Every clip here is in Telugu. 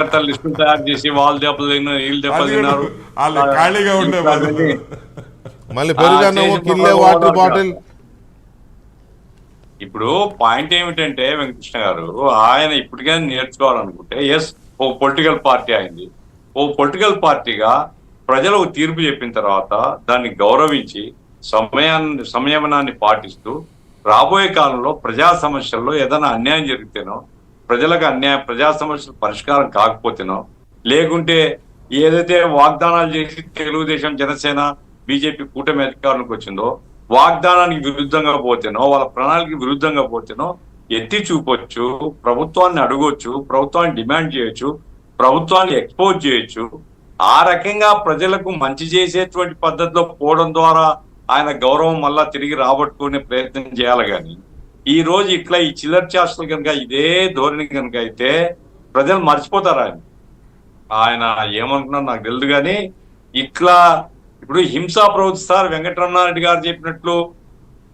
కార్యకర్తలు లిస్టులు తయారు చేసి వాళ్ళు దెబ్బలు తిన్నారు, వీళ్ళు దెబ్బలు తిన్నారు, ఖాళీగా ఉండే మళ్ళీ పెరుగన్నము కిల్లే వాటర్ బాటిల్. ఇప్పుడు పాయింట్ ఏమిటంటే వెంకటకృష్ణ గారు, ఆయన ఇప్పటికైనా నేర్చుకోవాలనుకుంటే, ఎస్ ఓ పొలిటికల్ పార్టీ అయింది, ఓ పొలిటికల్ పార్టీగా ప్రజలకు తీర్పు చెప్పిన తర్వాత దాన్ని గౌరవించి సంయమనాన్ని పాటిస్తూ రాబోయే కాలంలో ప్రజా సమస్యల్లో ఏదైనా అన్యాయం జరిగితేనో, ప్రజా సమస్యలు పరిష్కారం కాకపోతేనో, లేకుంటే ఏదైతే వాగ్దానాలు చేసి తెలుగుదేశం జనసేన బీజేపీ కూటమి అధికారులకు వచ్చిందో వాగ్దానానికి విరుద్ధంగా పోతేనో, వాళ్ళ ప్రణాళిక విరుద్ధంగా పోతేనో ఎత్తి చూపొచ్చు, ప్రభుత్వాన్ని అడగొచ్చు, ప్రభుత్వాన్ని డిమాండ్ చేయొచ్చు, ప్రభుత్వాన్ని ఎక్స్పోజ్ చేయొచ్చు. ఆ రకంగా ప్రజలకు మంచి చేసేటువంటి పద్ధతిలో పోవడం ద్వారా ఆయన గౌరవం మళ్ళా తిరిగి రాబట్టుకునే ప్రయత్నం చేయాలి. కానీ ఈ రోజు ఇట్లా ఈ చిల్లర చేష్టలు కనుక ఇదే ధోరణి కనుక అయితే ప్రజలు మర్చిపోతారు. ఆయన ఏమనుకున్నారు నాకు తెలియదు, కానీ ఇట్లా ఇప్పుడు హింసా ప్రవృత్తి, సార్ వెంకటరమణారెడ్డి గారు చెప్పినట్లు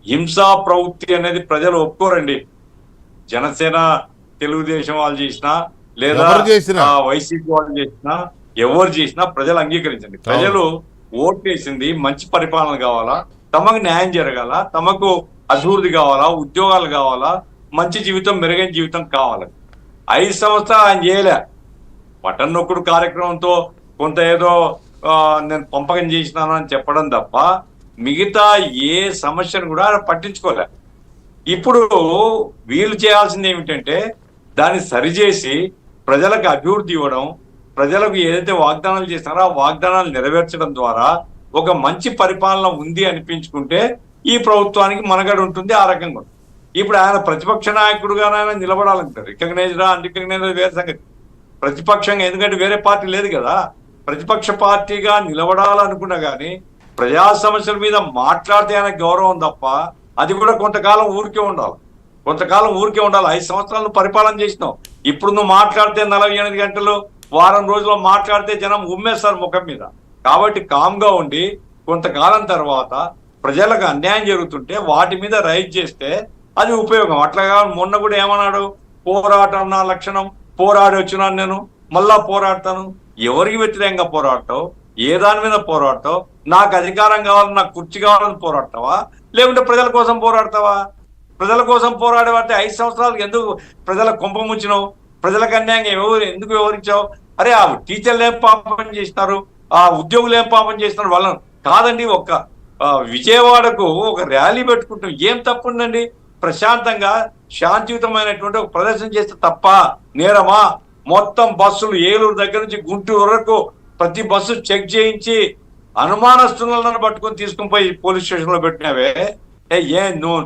హింసా ప్రవృత్తి అనేది ప్రజలు ఒప్పుకోరండి. జనసేన తెలుగుదేశం వాళ్ళు చేసినా లేదా వైసీపీ వాళ్ళు చేసినా ఎవరు చేసినా ప్రజలు అంగీకరించండి. ప్రజలు ఓట్లేసింది మంచి పరిపాలన కావాలా, తమకు న్యాయం జరగాల, తమకు అభివృద్ధి కావాలా, ఉద్యోగాలు కావాలా, మంచి జీవితం, మెరుగైన జీవితం కావాలి. 5 సంవత్సరాలు ఆయన చేయలే. బటన్ నొక్కుడు కార్యక్రమంతో కొంత ఏదో నేను పంపకం చేసినాను అని చెప్పడం తప్ప మిగతా ఏ సమస్యను కూడా పట్టించుకోలే. ఇప్పుడు వీళ్ళు చేయాల్సింది ఏమిటంటే దాన్ని సరిచేసి ప్రజలకు అభివృద్ధి ఇవ్వడం, ప్రజలకు ఏదైతే వాగ్దానాలు చేస్తారో ఆ వాగ్దానాలు నెరవేర్చడం ద్వారా ఒక మంచి పరిపాలన ఉంది అనిపించుకుంటే ఈ ప్రభుత్వానికి మనగడ ఉంటుంది. ఆ రకంగా ఇప్పుడు ఆయన ప్రతిపక్ష నాయకుడుగానే ఆయన నిలబడాలంటారు. రికగ్నైజ్డా అన్రికగ్నైజ్డా వేరే సంగతి. ప్రతిపక్షంగా, ఎందుకంటే వేరే పార్టీ లేదు కదా, ప్రతిపక్ష పార్టీగా నిలబడాలనుకున్నా కానీ ప్రజా సమస్యల మీద మాట్లాడితే ఆయనకు గౌరవం తప్ప అది కూడా కొంతకాలం ఊరికే ఉండాలి. 5 సంవత్సరాలు పరిపాలన చేసినావు. ఇప్పుడు నువ్వు మాట్లాడితే 48 గంటలు, వారం రోజుల్లో మాట్లాడితే జనం ఉమ్మేస్తారు ముఖం మీద. కాబట్టి కామ్గా ఉండి కొంతకాలం తర్వాత ప్రజలకు అన్యాయం జరుగుతుంటే వాటి మీద రైజ్ చేస్తే అది ఉపయోగం. అట్లాగా మొన్న కూడా ఏమన్నాడు, పోరాటం నా లక్షణం, పోరాడి వచ్చినాను నేను, మళ్ళా పోరాడతాను. ఎవరికి వ్యతిరేకంగా పోరాడతావు? ఏ దాని మీద పోరాడతావు? నాకు అధికారం కావాలని, నాకు కుర్చీ కావాలని పోరాడతావా, లేకుంటే ప్రజల కోసం పోరాడతావా? ప్రజల కోసం పోరాడేవాటి 5 సంవత్సరాలకు ఎందుకు ప్రజల కుంప ముంచినావు? ప్రజలకు అన్యాయంగా ఎందుకు వివరించావు? అరే ఆ టీచర్లు ఏం పాపం చేసినారు, ఆ ఉద్యోగులు ఏం పాపం చేసినారు వాళ్ళను కాదండి. ఒక్క విజయవాడకు ఒక ర్యాలీ పెట్టుకుంటాం, ఏం తప్పు ఉందండి? ప్రశాంతంగా శాంతియుతమైనటువంటి ఒక ప్రదర్శన చేస్తే తప్ప నేరమా? మొత్తం బస్సులు ఏలూరు దగ్గర నుంచి గుంటూరు వరకు ప్రతి బస్సు చెక్ చేయించి అనుమానస్తులను పట్టుకొని తీసుకుని పోయి పోలీస్ స్టేషన్ లో పెట్టినావే. నువ్వు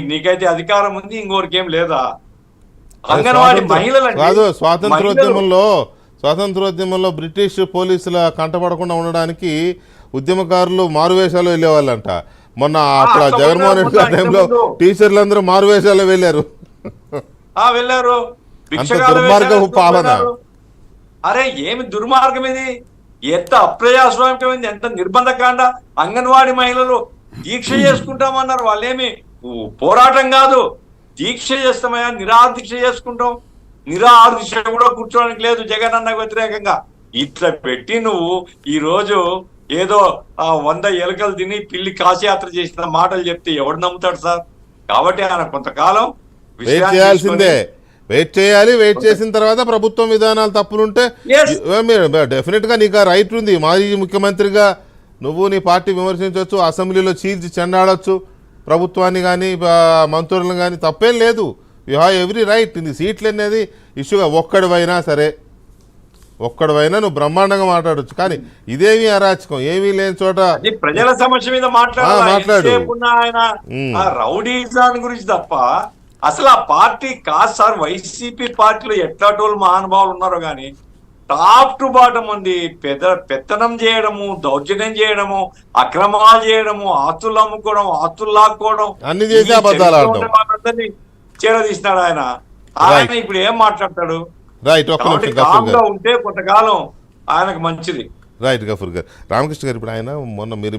నీకైతే అధికారం ఉంది, ఇంకోరికి ఏం లేదా? అంగన్వాడీ మహిళలు స్వాతంత్రోద్యమంలో బ్రిటిష్ పోలీసుల కంటపడకుండా ఉండడానికి ఉద్యమకారులు మారువేషాలు వెళ్ళేవాళ్ళంట. మొన్న అక్కడ జగన్మోహన్ రెడ్డి గారి టైంలో టీచర్లందరూ మారువేషాలు వెళ్ళారు. అంత దుర్మార్గపు పాలన. అరే ఏమి దుర్మార్గం ఇది, ఎంత అప్రజాస్వామికమైంది, ఎంత నిర్బంధకాండ. అంగన్వాడీ మహిళలు దీక్ష చేసుకుంటామన్నారు. వాళ్ళేమి పోరాటం కాదు, దీక్ష చేస్తామయ్యా, నిరాహార దీక్ష చేసుకుంటాం. నిరాహార దీక్ష కూడా కూర్చోడానికి లేదు జగన్ అన్నకు వ్యతిరేకంగా. ఇట్లా పెట్టి నువ్వు ఈ రోజు ఏదో 100 ఎలుకలు తిని పిల్లి కాశయాత్ర చేసిన మాటలు చెప్తే ఎవడు నమ్ముతాడు సార్? కాబట్టి ఆయన కొంతకాలం వెయిట్ చేయాలి. వెయిట్ చేసిన తర్వాత ప్రభుత్వం విధానాలు తప్పులుంటే డెఫినెట్ గా నీకు రైట్ ఉంది. మాజీ ముఖ్యమంత్రిగా నువ్వు నీ పార్టీ విమర్శించవచ్చు, అసెంబ్లీలో చీల్చి చెండాడొచ్చు ప్రభుత్వాన్ని కానీ మంత్రులను కానీ, తప్పేం లేదు. You have every right. ఇది సీట్లు అనేది ఇష్యూగా ఒక్కడివైనా నువ్వు బ్రహ్మాండంగా మాట్లాడచ్చు. కానీ ఇదేమీ అరాచకం, ఏమీ లేని చోట ప్రజల సమస్య మీద మాట్లాడు. రౌడీజాన్ గురించి తప్ప అసలు ఆ పార్టీ కాదు సార్. వైసీపీ పార్టీలో ఎట్లాంటి మహానుభావులు ఉన్నారో కానీ టాప్ టు బాటం ఉంది. పెత్తనం చేయడము, దౌర్జన్యం చేయడము, అక్రమాలు చేయడము, ఆస్తులు అమ్ముకోవడం, ఆస్తులు లాక్కోవడం, అన్ని చేసి వాళ్ళందరినీ చేరదీసినాడు ఆయన. ఇప్పుడు ఏం మాట్లాడతాడు? ఉంటే కొంతకాలం ఆయనకు మంచిది. రైట్ గఫూర్ గారు, రామకృష్ణ గారు, ఇప్పుడు ఆయన మొన్న మీరు